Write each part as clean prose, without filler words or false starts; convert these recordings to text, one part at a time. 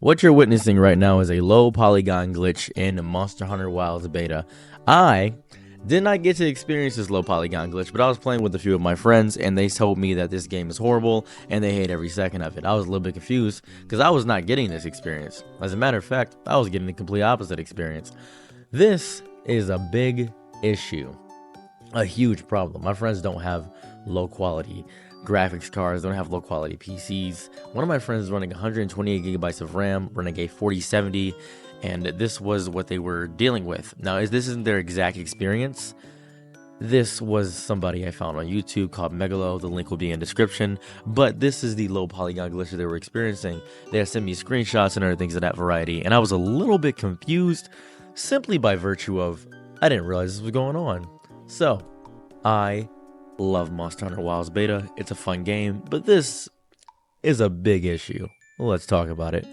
What you're witnessing right now is a low polygon glitch in Monster Hunter Wilds beta. I did not get to experience this low polygon glitch, but I was playing with a few of my friends and they told me that this game is horrible and they hate every second of it. I was a little bit confused because I was not getting this experience. As a matter of fact, I was getting the complete opposite experience. This is a big issue, a huge problem. My friends don't have low quality graphics cards, don't have low quality PCs. One of my friends is running 128 gigabytes of RAM, running a 4070, and this was what they were dealing with. Now, this isn't their exact experience. This was somebody I found on YouTube called Megalo. The link will be in description. But this is the low polygon glitch that they were experiencing. They had sent me screenshots and other things of that variety, and I was a little bit confused simply by virtue of I didn't realize this was going on. So, I love Monster Hunter Wilds beta. It's a fun game, but this is a big issue. Let's talk about it.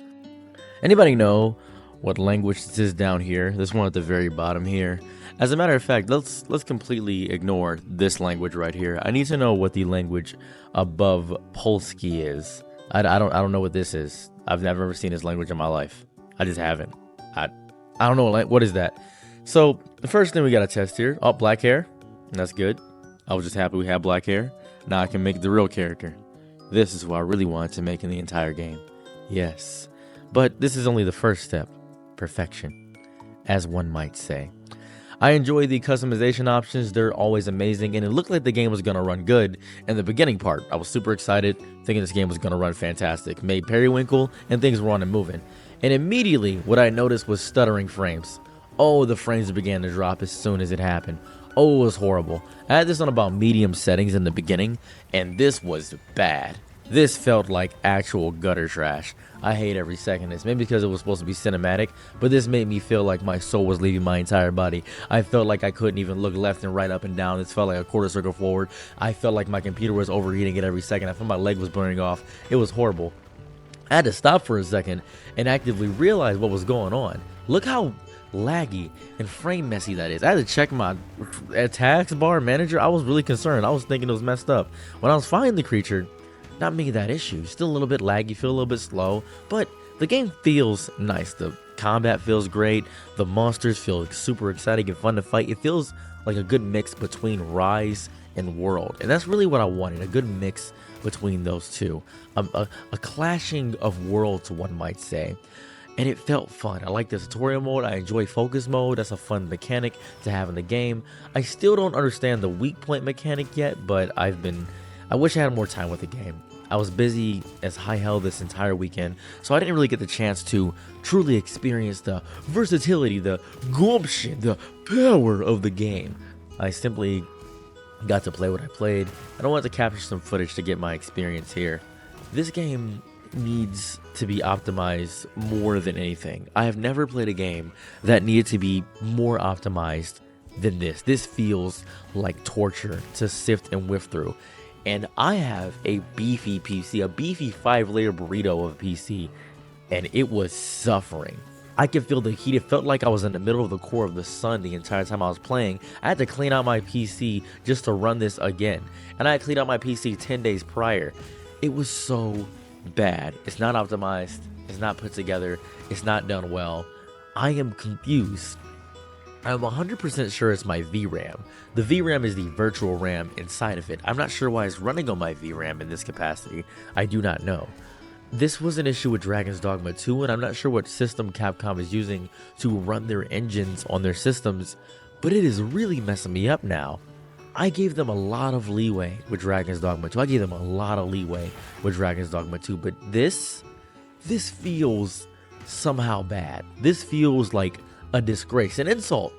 Anybody know what language this is down here? This one at the very bottom here. As a matter of fact, let's completely ignore this language right here. I need to know what the language above Polski is. I don't know what this is. I've never ever seen this language in my life. I just haven't. I don't know what is that. So the first thing we got to test here. Oh, black hair. That's good. I was just happy we had black hair. Now I can make the real character. This is what I really wanted to make in the entire game. Yes. But this is only the first step. Perfection, as one might say. I enjoy the customization options. They're always amazing, and it looked like the game was going to run good in the beginning part. I was super excited, thinking this game was going to run fantastic. Made Periwinkle, and things were on and moving. And immediately, what I noticed was stuttering frames. Oh, the frames began to drop as soon as it happened. Oh, it was horrible. I had this on about medium settings in the beginning, and this was bad. This felt like actual gutter trash. I hate every second of this. Maybe because it was supposed to be cinematic, but this made me feel like my soul was leaving my entire body. I felt like I couldn't even look left and right, up and down. This felt like a quarter circle forward. I felt like my computer was overheating at every second. I felt my leg was burning off. It was horrible. I had to stop for a second and actively realize what was going on. Look how laggy and frame messy that is. I had to check my taskbar manager. I was really concerned. I was thinking it was messed up. When I was fighting the creature, not making that issue. Still a little bit laggy, feel a little bit slow, but the game feels nice. The combat feels great. The monsters feel super exciting and fun to fight. It feels like a good mix between Rise and World, and that's really what I wanted, a good mix between those two. A clashing of worlds, one might say. And it felt fun. I like the tutorial mode. I enjoy focus mode. That's a fun mechanic to have in the game. I still don't understand the weak point mechanic yet, but I wish I had more time with the game. I was busy as high hell this entire weekend, so I didn't really get the chance to truly experience the versatility, the gumption, the power of the game. I simply got to play what I played, and I wanted to capture some footage to get my experience here. This game needs to be optimized more than anything. I have never played a game that needed to be more optimized than this. This feels like torture to sift and whiff through. And I have a beefy PC, a beefy 5-layer burrito of a PC, and it was suffering. I could feel the heat. It felt like I was in the middle of the core of the sun the entire time I was playing. I had to clean out my PC just to run this again. And I had cleaned out my PC 10 days prior. It was so bad. It's not optimized. It's not put together. It's not done well. I am confused. I'm 100% sure it's my VRAM. The VRAM is the virtual RAM inside of it. I'm not sure why it's running on my VRAM in this capacity. I do not know. This was an issue with Dragon's Dogma 2, and I'm not sure what system Capcom is using to run their engines on their systems, but it is really messing me up now. I gave them a lot of leeway with Dragon's Dogma 2. I gave them a lot of leeway with Dragon's Dogma 2, but this feels somehow bad. This feels like a disgrace, an insult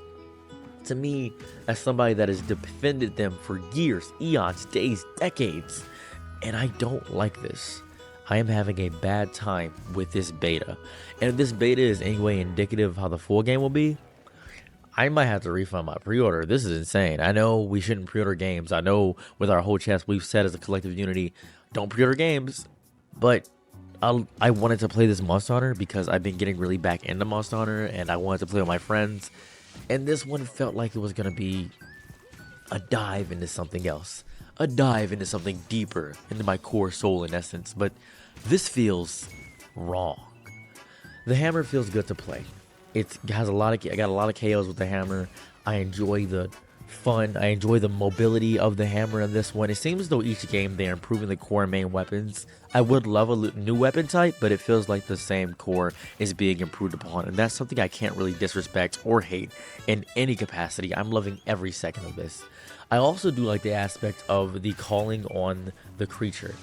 to me as somebody that has defended them for years, eons, days, decades, and I don't like this. I am having a bad time with this beta, and if this beta is anyway indicative of how the full game will be, I might have to refund my pre-order. This is insane. I know we shouldn't pre-order games. I know with our whole chest we've said as a collective unity, don't pre-order games, but I wanted to play this Monster Hunter because I've been getting really back into Monster Hunter and I wanted to play with my friends. And this one felt like it was going to be a dive into something else. A dive into something deeper, into my core soul in essence. But this feels wrong. The hammer feels good to play. It has a lot of, I got a lot of KOs with the hammer. I enjoy the fun. I enjoy the mobility of the hammer in this one. It seems as though each game they're improving the core main weapons. I would love a new weapon type, but it feels like the same core is being improved upon, and that's something I can't really disrespect or hate in any capacity. I'm loving every second of this. I also do like the aspect of the calling on the creature.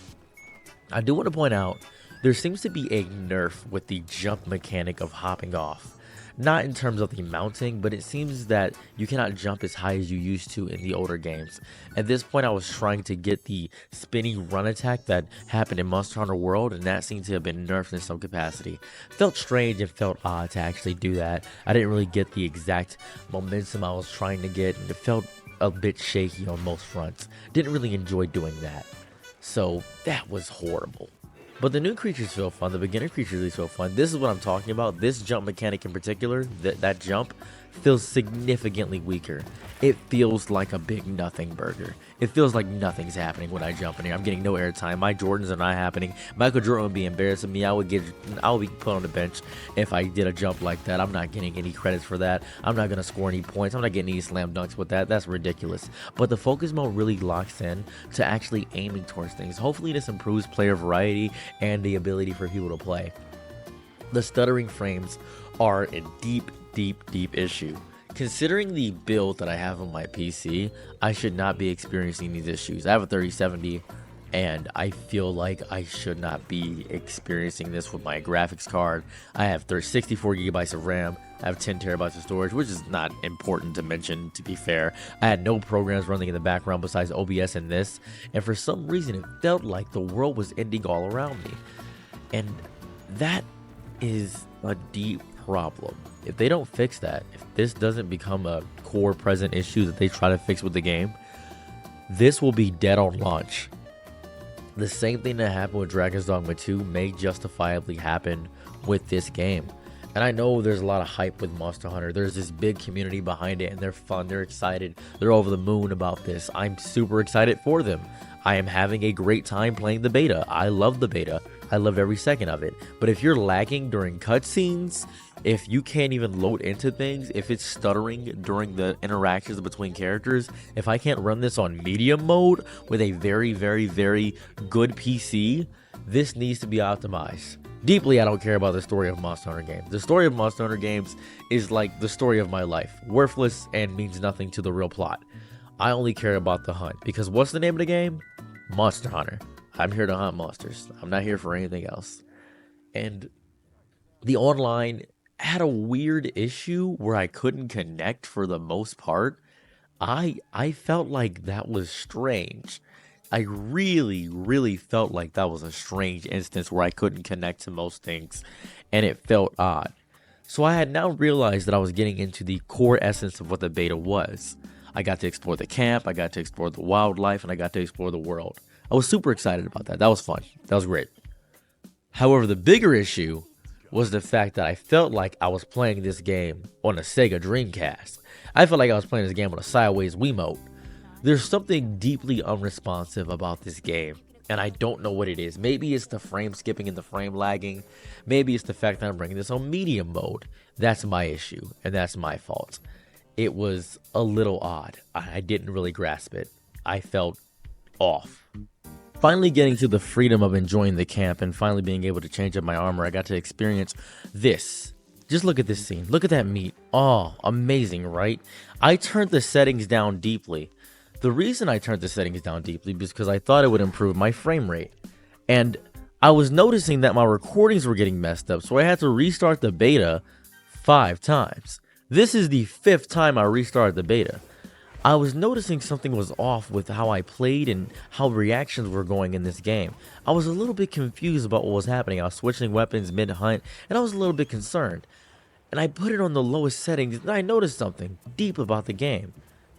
I do want to point out, there seems to be a nerf with the jump mechanic of hopping off. Not in terms of the mounting, but it seems that you cannot jump as high as you used to in the older games. At this point, I was trying to get the spinning run attack that happened in Monster Hunter World, and that seemed to have been nerfed in some capacity. Felt strange and felt odd to actually do that. I didn't really get the exact momentum I was trying to get, and it felt a bit shaky on most fronts. Didn't really enjoy doing that. So that was horrible. But the new creatures feel fun, the beginner creatures feel fun. This is what I'm talking about. This jump mechanic in particular, that jump feels significantly weaker. It feels like a big nothing burger. It feels like nothing's happening when I jump in here. I'm getting no airtime. My Jordans are not happening. Michael Jordan would be embarrassing me. I would be put on the bench if I did a jump like that. I'm not getting any credits for that. I'm not going to score any points. I'm not getting any slam dunks with that. That's ridiculous. But the focus mode really locks in to actually aiming towards things. Hopefully this improves player variety and the ability for people to play. The stuttering frames are a deep issue. Considering the build that I have on my PC, I should not be experiencing these issues. I have a 3070, and I feel like I should not be experiencing this with my graphics card. I have 64 gigabytes of RAM. I have 10 terabytes of storage, which is not important to mention, to be fair. I had no programs running in the background besides OBS and this, and for some reason it felt like the world was ending all around me. And that is a deep problem. If they don't fix that, if this doesn't become a core present issue that they try to fix with the game, this will be dead on launch. The same thing that happened with Dragon's Dogma 2 may justifiably happen with this game. And I know there's a lot of hype with Monster Hunter. There's this big community behind it, and they're fun, they're excited, they're over the moon about this. I'm super excited for them. I am having a great time playing the beta. I love the beta. I love every second of it. But if you're lagging during cutscenes, if you can't even load into things, if it's stuttering during the interactions between characters, if I can't run this on medium mode with a very good PC, this needs to be optimized. Deeply, I don't care about the story of Monster Hunter games. The story of Monster Hunter games is like the story of my life. Worthless and means nothing to the real plot. I only care about the hunt, because what's the name of the game? Monster Hunter. I'm here to hunt monsters. I'm not here for anything else. And the online had a weird issue where I couldn't connect for the most part. I felt like that was strange. I really felt like that was a strange instance where I couldn't connect to most things, and it felt odd. So I had now realized that I was getting into the core essence of what the beta was. I got to explore the camp, I got to explore the wildlife, and I got to explore the world. I was super excited about that. That was fun. That was great. However, the bigger issue was the fact that I felt like I was playing this game on a Sega Dreamcast. I felt like I was playing this game on a sideways Wiimote. There's something deeply unresponsive about this game, and I don't know what it is. Maybe it's the frame skipping and the frame lagging. Maybe it's the fact that I'm bringing this on medium mode. That's my issue, and that's my fault. It was a little odd. I didn't really grasp it. I felt off. Finally getting to the freedom of enjoying the camp and finally being able to change up my armor, I got to experience this. Just look at this scene. Look at that meat. Oh, amazing, right? I turned the settings down deeply. The reason I turned the settings down deeply was because I thought it would improve my frame rate. And I was noticing that my recordings were getting messed up, so I had to restart the beta 5 times. This is the 5th time I restarted the beta. I was noticing something was off with how I played and how reactions were going in this game. I was a little bit confused about what was happening. I was switching weapons mid-hunt, and I was a little bit concerned. And I put it on the lowest settings, and I noticed something deep about the game.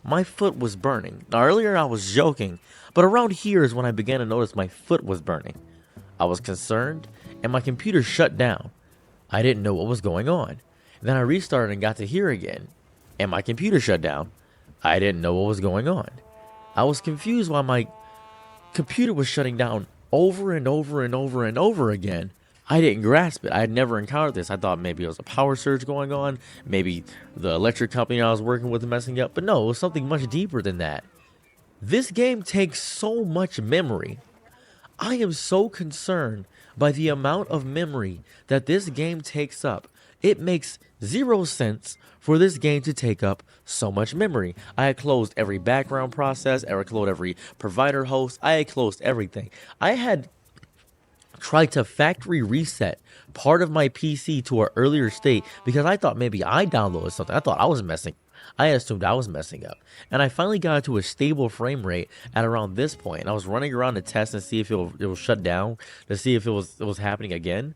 My foot was burning. Now earlier I was joking, but around here is when I began to notice my foot was burning. I was concerned, and my computer shut down. I didn't know what was going on. Then I restarted and got to here again, and my computer shut down. I didn't know what was going on. I was confused why my computer was shutting down over and over again, I didn't grasp it. I had never encountered this. I thought maybe it was a power surge going on, maybe the electric company I was working with messing up, but no, it was something much deeper than that. This game takes so much memory. I am so concerned by the amount of memory that this game takes up. It makes zero sense for this game to take up so much memory. I had closed every background process, I had closed every provider host, I had closed everything. I had tried to factory reset part of my PC to an earlier state because I thought maybe I downloaded something. I thought I was messing. I assumed I was messing up. And I finally got to a stable frame rate at around this point. And I was running around to test and see if it will shut down, to see if it was happening again.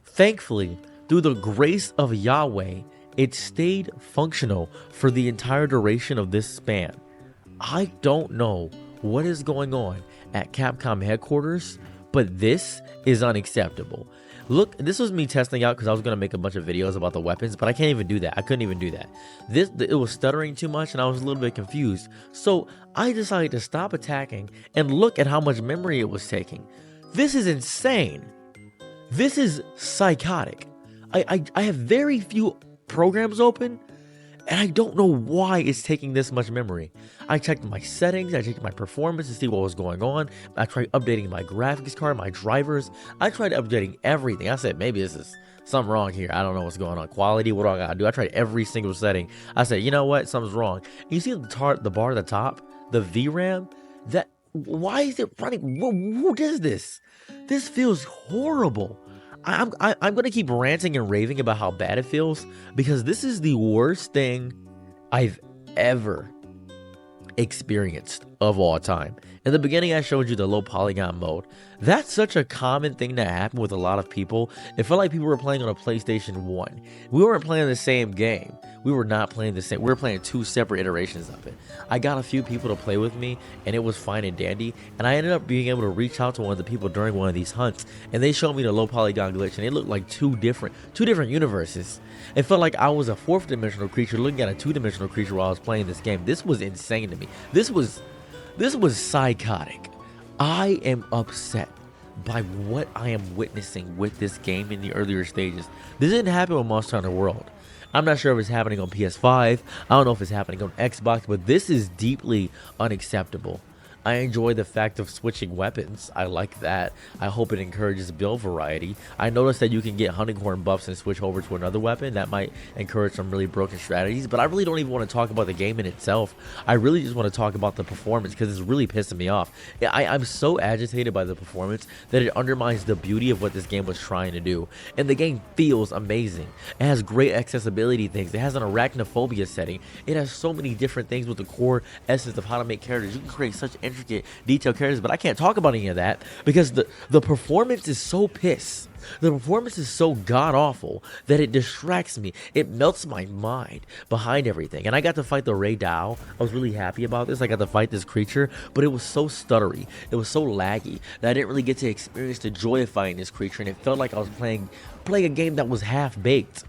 Thankfully, through the grace of Yahweh, it stayed functional for the entire duration of this span. I don't know what is going on at Capcom headquarters, but this is unacceptable. Look, this was me testing out because I was going to make a bunch of videos about the weapons, but I can't even do that. I couldn't even do that. It was stuttering too much and I was a little bit confused. So I decided to stop attacking and look at how much memory it was taking. This is insane. This is psychotic. I have very few programs open, and I don't know why it's taking this much memory. I checked my settings, I checked my performance to see what was going on. I tried updating my graphics card, my drivers. I tried updating everything. I said, maybe this is something wrong here. I don't know what's going on. Quality, what do I gotta do? I tried every single setting. I said, you know what? Something's wrong. And you see the bar at the top, the VRAM? Why is it running? What is this? This feels horrible. I'm going to keep ranting and raving about how bad it feels because this is the worst thing I've ever experienced of all time. In the beginning, I showed you the low polygon mode. That's such a common thing that happened with a lot of people. It felt like people were playing on a PlayStation 1. We weren't playing the same game. We were not playing the same. We were playing two separate iterations of it. I got a few people to play with me, and it was fine and dandy. And I ended up being able to reach out to one of the people during one of these hunts, and they showed me the low polygon glitch, and it looked like two different universes. It felt like I was a fourth dimensional creature looking at a two-dimensional creature while I was playing this game. This was insane to me. This was psychotic. I am upset by what I am witnessing with this game in the earlier stages. This didn't happen with Monster Hunter World. I'm not sure if it's happening on PS5. I don't know if it's happening on Xbox, but this is deeply unacceptable. I enjoy the fact of switching weapons. I like that. I hope it encourages build variety. I noticed that you can get hunting horn buffs and switch over to another weapon. That might encourage some really broken strategies, but I really don't even want to talk about the game in itself. I really just want to talk about the performance because it's really pissing me off. I'm so agitated by the performance that it undermines the beauty of what this game was trying to do. And the game feels amazing. It has great accessibility things. It has an arachnophobia setting. It has so many different things with the core essence of how to make characters. You can create such intricate, detailed characters, but I can't talk about any of that because the performance is so piss. The performance is so god-awful that it distracts me. It melts my mind behind everything. And I got to fight the Ray Dow. I was really happy about this. I got to fight this creature, but it was so stuttery. It was so laggy that I didn't really get to experience the joy of fighting this creature, and it felt like I was playing a game that was half-baked.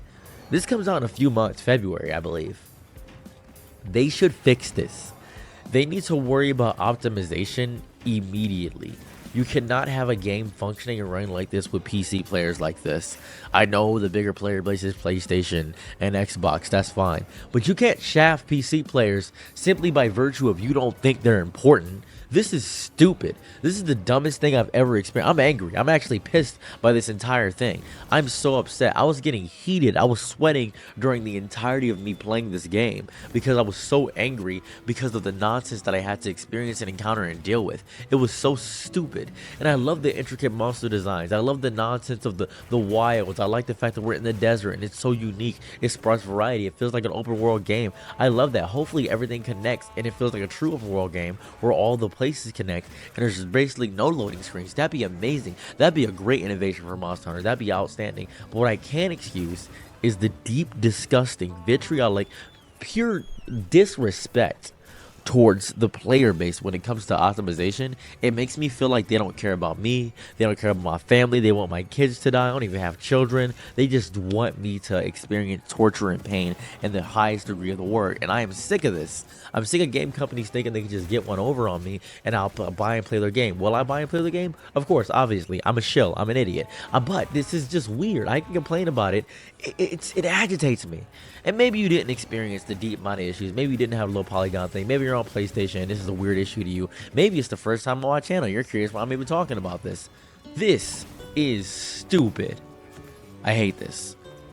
This comes out in a few months, February, I believe. They should fix this. They need to worry about optimization immediately. You cannot have a game functioning and running like this with PC players like this. I know the bigger player base is PlayStation and Xbox, that's fine. But you can't shaft PC players simply by virtue of you don't think they're important. This is stupid. This is the dumbest thing I've ever experienced. I'm angry. I'm actually pissed by this entire thing. I'm so upset. I was getting heated. I was sweating during the entirety of me playing this game because I was so angry because of the nonsense that I had to experience and encounter and deal with. It was so stupid. And I love the intricate monster designs. I love the nonsense of the wilds. I like the fact that we're in the desert and it's so unique. It sparks variety. It feels like an open world game. I love that. Hopefully everything connects and it feels like a true open world game where all the places connect and there's just basically no loading screens. That'd be amazing. That'd be a great innovation for Monster Hunter. That'd be outstanding. But what I can't excuse is the deep, disgusting, vitriolic, pure disrespect towards the player base when it comes to optimization. It makes me feel like they don't care about me. They don't care about my family. They want my kids to die. I don't even have children. They just want me to experience torture and pain in the highest degree of the word. And I am sick of this. I'm sick of game companies thinking they can just get one over on me and I'll buy and play their game. Will I buy and play the game? Of course, obviously. I'm a shill. I'm an idiot. But this is just weird. I can complain about it. It agitates me. And maybe you didn't experience the deep amount of issues. Maybe you didn't have a low polygon thing. Maybe you're on PlayStation and this is a weird issue to you. Maybe it's the first time on my channel. You're curious why I'm even talking about this. This is stupid. I hate this.